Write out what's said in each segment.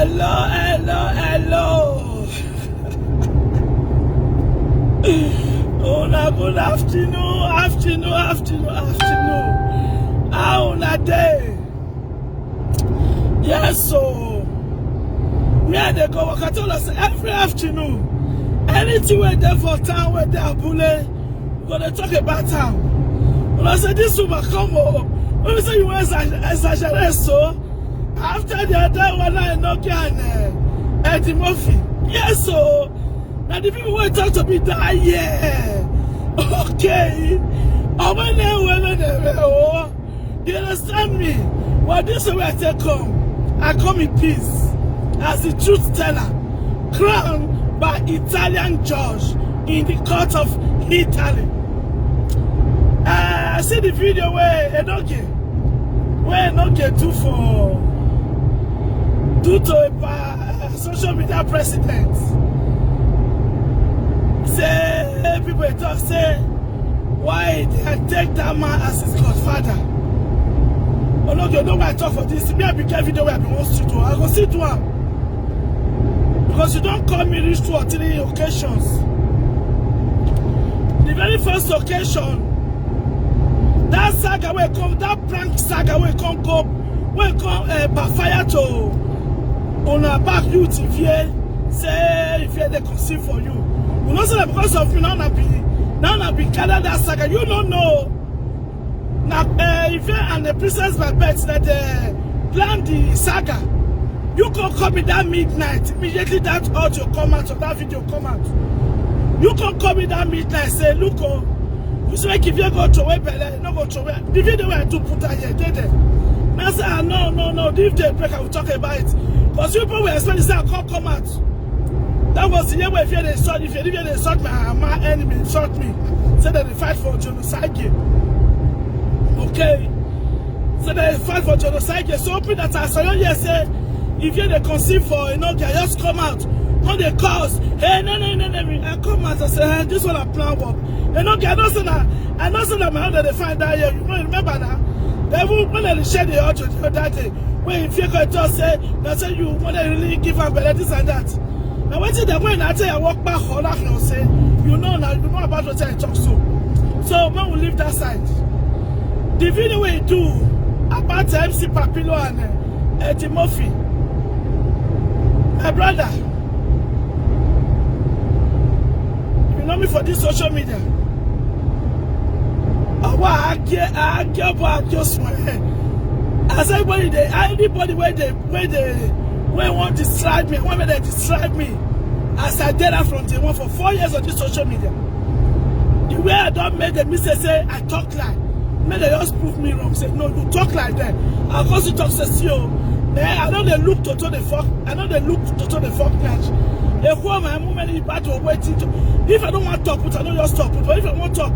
Hello. Oh, now good afternoon. How na day? Yes, so me and they go work at all every afternoon. Anything we're there for town, we're there bullet, we're gonna talk about town. When I say this woman come over, when we say you exaggerate so after the other one I know can Eddie Murphy. Yes, so now the people want to talk to me that yeah. Okay. Oh, you understand me? Well, this is where I say come. I come in peace as the truth teller, crowned by Italian judge in the court of Italy. I see the video where Enoke due to a social media president. Say people talk say why they take that man as his godfather. Oh no, you know why I talk for this. Me I be get video where I be wants to do. I go see to him. Because you don't call me reach 2 or 3 occasions. The very first occasion, that saga will come, that prank saga will come backfire to on our back youth if you say if they conceive for you. You know, so that because of me now I be gathered that saga. You don't know. Now, if you and the princess by birth that plan the saga, you can call me that midnight. Immediately that audio come out or that video come out. You can call me that midnight. Say, look, you say if you go to where no go to where the video where I do put that here, did it? Now I say, no. If they break, I will talk about it. Because you people were expecting say I can't come out. That was the year where if you insult my enemy, insult me. Say that they fight for genocide. Okay. So they fight for genocide. So open that I saw you say if you they conceive for they just come out. When they cause, hey, no, I come out and say, hey, this one I plan work. I know that my other they find that year. You remember that? They will when they share the audio that day. When if you go just say, they say you want to really give them better this and that. Now what is that when I tell you I walk back all that you say, you know about what I talk so. So man will leave that side. The video we do about MC Papilo and Eddie Murphy. My brother, you know me for this social media. I just as anybody where they want to distract me, when they distract me, as I did that from day one for 4 years on this social media. The way I don't make the mistake say I talk like. May they just prove me wrong. Say no, you talk like that. Of course you talk say yo. I know they look to the fuck. I know they look to the fuck match. If my moment is bad to waiting to. If I don't want to talk, I don't just talk. But if I want to talk,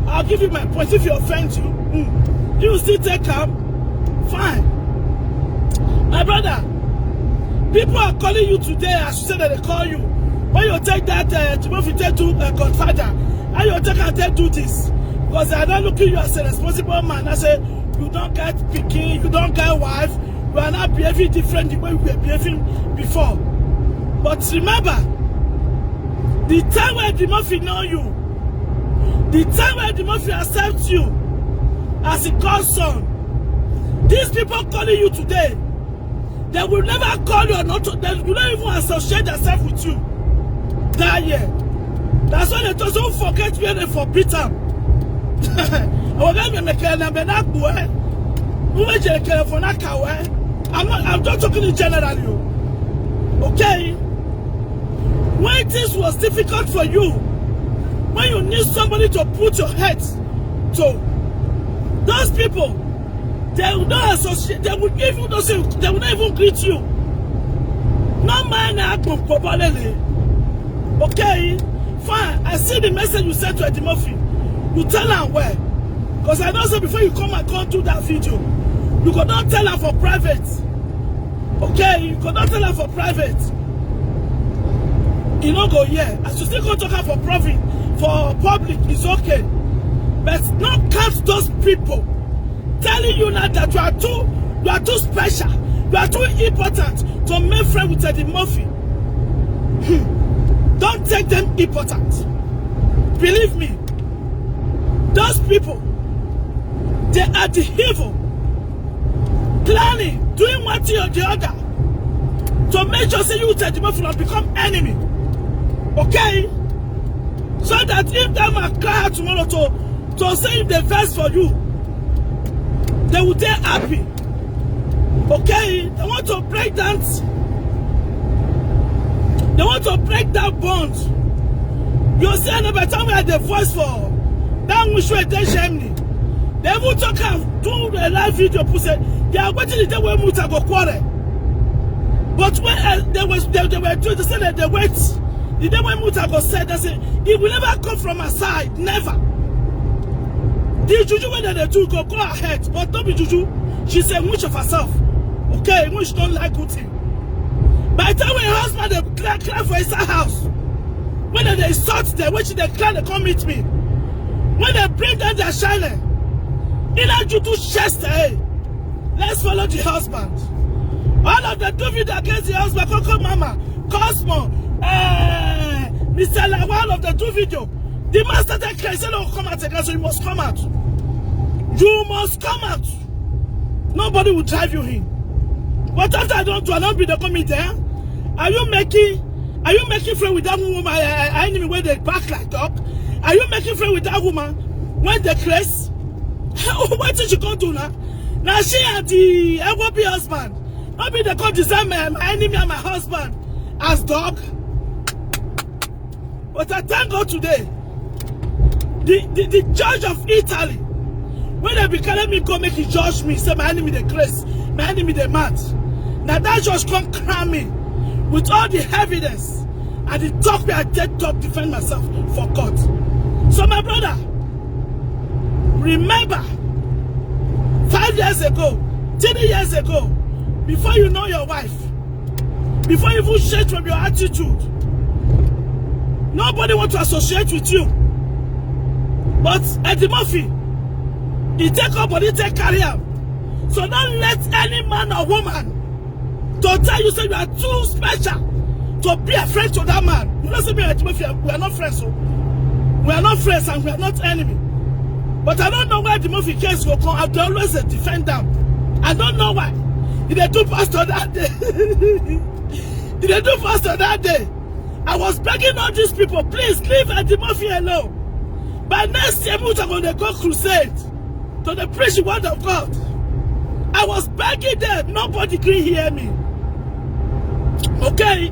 I'll give you my point. If you offend you, you still take them. Fine. My brother, people are calling you today as you said that they call you. When you take that Timothy to Godfather, and you take and they do this. Because I don't look at you as a responsible man. I say, you don't get picking, you don't get wife, you are not behaving different the way we were behaving before. But remember, the time where Eddie Murphy know you, the time where Eddie Murphy accepts you as a godson, these people calling you today, they will never call you or not, they will not even associate themselves with you. That year. That's why they don't forget where they forbid them. I'm just talking in general. Okay? When this was difficult for you, when you need somebody to put your head to, those people, they will not associate, they will give you those, they will not even greet you. No man, okay? Fine, I see the message you sent to Eddie Murphy. You tell her where. Because I know so before you come and do that video, you could not tell her for private. Okay, you could not tell her for private. You don't go here. As you still go to her for profit, for public, it's okay. But not count those people telling you now that you are too special. You are too important to make friends with Eddie Murphy. Don't take them important. Believe me, those people, they are the evil, planning, doing one thing or the other to make sure say you Eddie Murphy will become enemy. Okay? So that if that man cry out tomorrow to say the verse for you, they will be happy. Okay? They want to break that. They want to break that bond. You see, by the time we had the voice for that we show a Germany. They will talk and do a live video. They are waiting the day when Muta go quarrel. But when they were doing, they said that they wait. The day when Muta go said, they say it will never come from our side, never. The juju when they do go ahead, but don't be juju. She said much of herself. Okay, which don't like good thing. By the time when her husband they cry for his house, when they insult them, when they cry, they come meet me. When they bring down their shining, in a juju chest, hey, let's follow the husband. All of them do video against the husband, Coco Mama, Cosmo, Mr. Lawal of the do video. The master that cries, say, "No, come out again, so you must come out. You must come out. Nobody will drive you in." But after I don't be the committee. Are you making friend with that woman, enemy when they back like dog? Are you making friend with that woman when they craze? What did you go do now? Now she and the LWB husband. Maybe they can't design my enemy and my husband as dog. But I thank God today. The judge of Italy, when they be calling me, go make he judge me, say my enemy they craze, my enemy they mad. Now that judge come cram me with all the evidence and the talk where I did talk defend myself for God. So my brother, remember 5 years ago, 10 years ago, before you know your wife, before you even change from your attitude, nobody wants to associate with you. But Eddie Murphy, he take up but he take career. So don't let any man or woman to tell you say you are too special to be a friend to that man. You know, say me and Eddie Murphy, we are not friends. So we are not friends and we are not enemies. But I don't know why Eddie Murphy case will come. I always defend them. I don't know why. Did they do pastor that day? Did they do pastor that day? I was begging all these people, please leave Eddie Murphy alone. By next year, we're going to go crusade to preach the word of God. I was begging them. Nobody can hear me. Okay?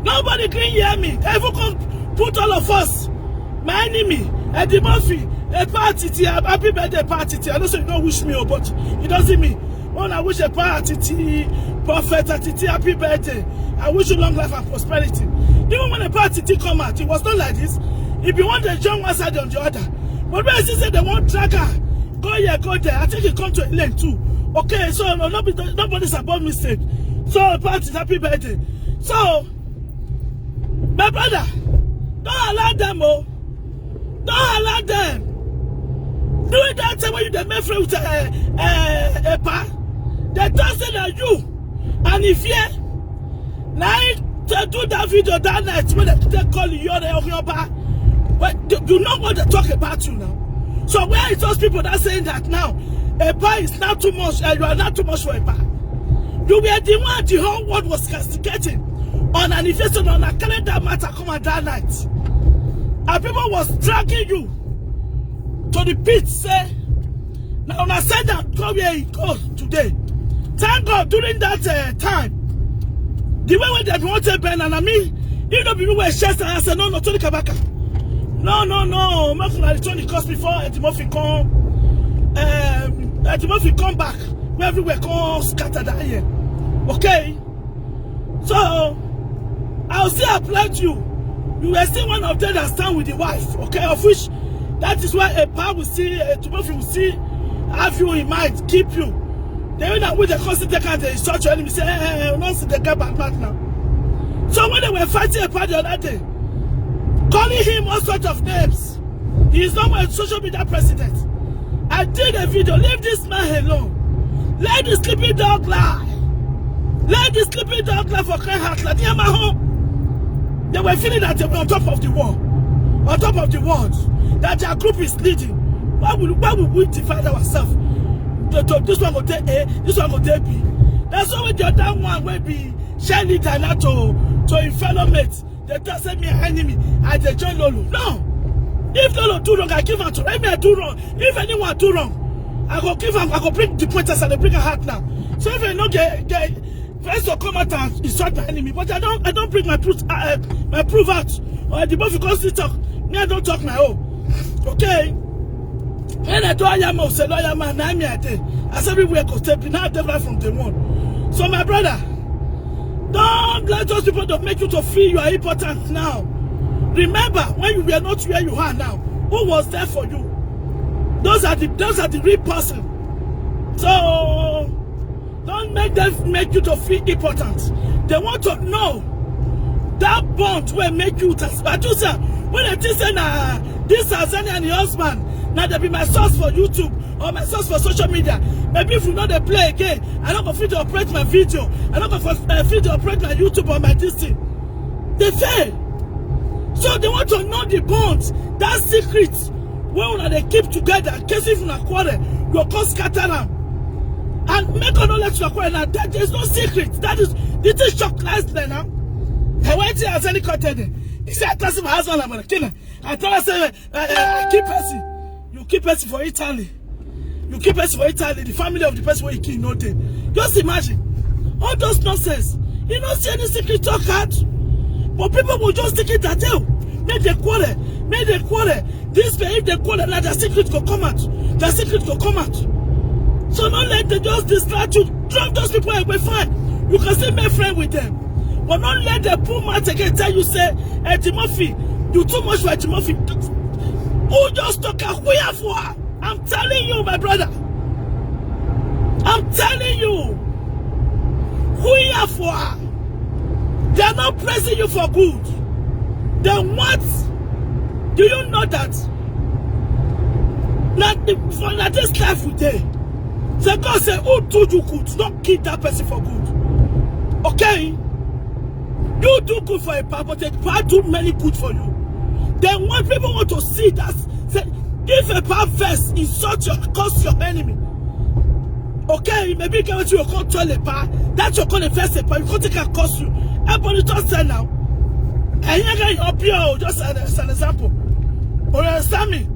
Nobody can hear me. They even come put all of us, my enemy, Eddie Murphy, a party, happy birthday party. I know so you don't wish me, but it doesn't mean. When I wish a party, prophet, happy birthday. I wish you long life and prosperity. Even when a party come out, it was not like this. If you want to join one side on the other. But when they say they want tracker, go here, go there. I think it come to a lane too. Okay, so nobody's about mistake. So party, happy birthday. So, my brother, don't allow them, oh. Don't allow them. Doing that time when you make friend with a pa, they don't say that you. And if you now to do that video that night when they call you your bar, but you know what they talk about you now. So where is those people that saying that now a bar is not too much and you are not too much for a bar? You were the one the whole world was castigating on an investigation on a calendar matter come at that night. And people was dragging you to the pit, say, now when I said that, come here it goes today. Thank God during that time, the way when they wanted Ben and I mean, you know, people were chest and I said, no, Tony Kabaka. No, Tony cost before Eddie Murphy come. Eddie Murphy come back. We everywhere come scattered that here. Okay? So, I'll still apply to you. You were still one of them that stand with the wife, okay? Of which, that is why a pa will see, Eddie Murphy will see, have you in mind, keep you. Then when they constantly take out the insult your enemy, say, hey, not see the guy back now. So when they were fighting a party the other day, calling him all sorts of names, he is not a social media president. I did a video, leave this man alone. Let the sleeping dog lie. Let the sleeping dog lie for crying out loud. Near my home. They were feeling that they were on top of the wall. On top of the world. That their group is leading. Why would we divide ourselves? This one will take A, this one will take B. That's why the other one will be share leader now to a fellow mates. They tell me an enemy and they join Lolo. No. If Lolo do wrong, I give her to let me do wrong. If anyone do wrong, I go give him, I go bring the pointers and I bring a hat now. So if I don't get first to come out and insult my enemy, but I don't bring my proof out. Or the both because they talk, me I don't talk my own. Okay? When I do I am a lawyer man, I'm here day. As everywhere goes stepping now right from the one. So my brother, don't let those people to make you to feel you are important now. Remember when you were not where you are now, who was there for you? Those are the real person. So don't make them make you to feel important. They want to know that bond will make you but you say when I say this Azania and the husband, now they be my source for YouTube or my source for social media. Maybe if you know they play again, I'm not going to fit to operate my video. I'm not going to fit to operate my YouTube or my this thing. They fail. So they want to know the bonds, that secret. When they keep together, in case if you are quarrel, you'll cause scatter them. And make a knowledge to quarrel now. There's no secret. That is, this is shock last night now. I went to as any content. He said, I tell my husband I'm going to kill him. I tell her, I keep person. You keep person for Italy. You keep person for Italy. The family of the person where you kill nothing. Just imagine. All those nonsense. You don't see any secret talk out. But people will just take it that day. Make the quarrel. Make the quarrel. This way, if they quarrel, now the secret will come out. The secret will come out. So don't let them just distract you. Drop those people away, fine. You can still make friends with them. But don't let the poor man again tell you, say, Timothy, you too much for Timothy. Who just talk a where for? I'm telling you, my brother. I'm telling you. Who you for? They are not praising you for good. Then what? Do you know that? For this life we day. So God said, who told you good? Don't kill that person for good. Okay? You do good for a part, but a part do many good for you. Then what people want to see that, say, if a part first insult your, cause your enemy. Okay, maybe you can control a part, that's your kind of first a part, you can't take a cost you. Everybody just say now. And you're going up here, just as an example. Or you understand me?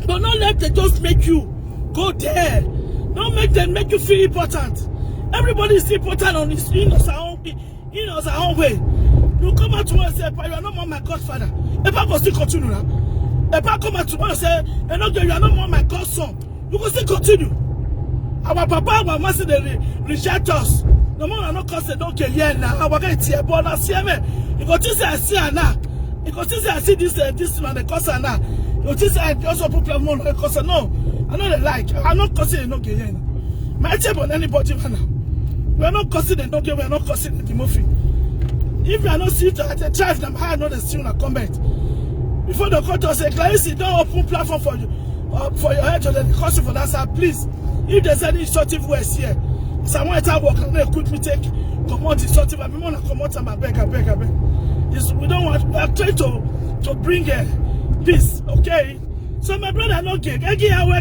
But don't let them just make you go there. Don't make them make you feel important. Everybody is important on his own way. You come out to us and say, you are not more my godfather. If I go still continue now. If I come out to us and say, you are not more my godson, you can still continue. Our papa, our master, they reject us. No more are not cause they don't get here now. Our guy here, but I see me. You go to say I see her now. You go to say I see this man, the cause her now. You go to say I also put your money, the cause her. No, I know they like. I'm not causing they don't get here now. My table on anybody now. We are not causing they don't get. We are not causing the Timothy. If you are not seen to drive them high, not the still not comment. Before the court say, Clarisse, don't open platform for you, for your head, or the cost for that side, please. If there's any instructive words here, someone to work and they could me take come out instructive. I want to come out and I beg. We don't want. We are trying to bring peace, okay? So my brother, no get away.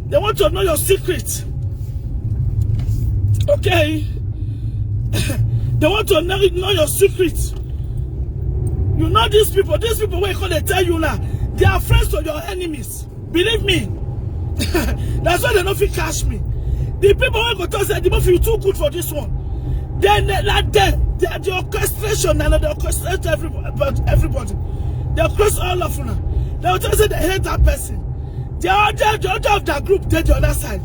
They want to know your secret, okay? They want to know your secret. You know these people where they tell you now, they are friends to your enemies. Believe me. That's why they don't feel cash me. The people who go to say, you too good for this one. Then like them, they are the orchestration and they orchestrate everybody. They orchestrate all of them. They will tell you they hate that person. The other of that group, they're the other side.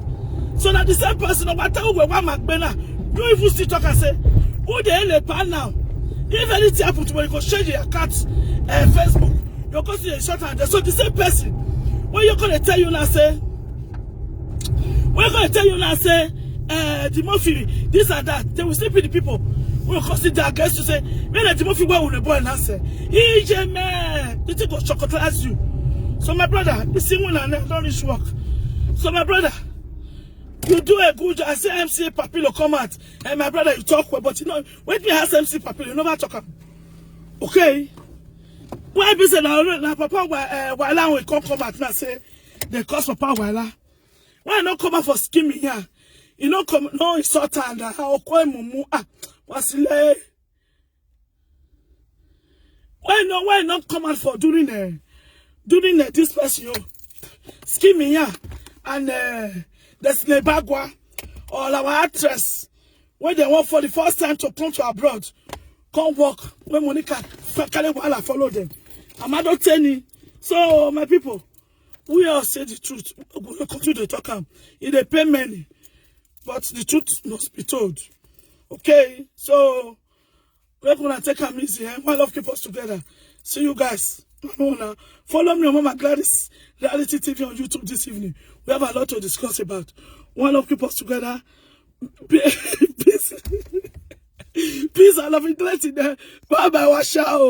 So now the same person, no matter who we want McBena, you even still talk and say, who the hell pan now? If anything happens to me, you go share your account Facebook. You're going to see a short hand. So the same person, when you're going to tell you now, say, Timothy, this and that, they will still be the people who will consider against you, say, when Timothy, where will the boy answer? EJ man, you think will chocolates you. So my brother, the same one and don't reach work. So my brother, You do a good job. I say MC Papilo come out. And my brother, you talk well, but you know, when you ask MC Papilo, you never talk. Okay? Why be said now Papa Waila will come out now say they cost Papa Waila. Why not come out for skimming here? You know, come no insult and how mumu wasile. Why not come out for during this person skimming here and there's Nebagwa or our actress when they want for the first time to come to abroad, come work when Monica Kalewala follow them. I'm not telling. So my people, we all say the truth. We will continue to talk them. It they pay many, but the truth must be told. Okay, so we're gonna take them easy. One love keep us together. See you guys. Follow me on Mama Gladys Reality TV on YouTube this evening. We have a lot to discuss about. One love keep us together. Peace. Peace. I love it. Bye bye. Wash out.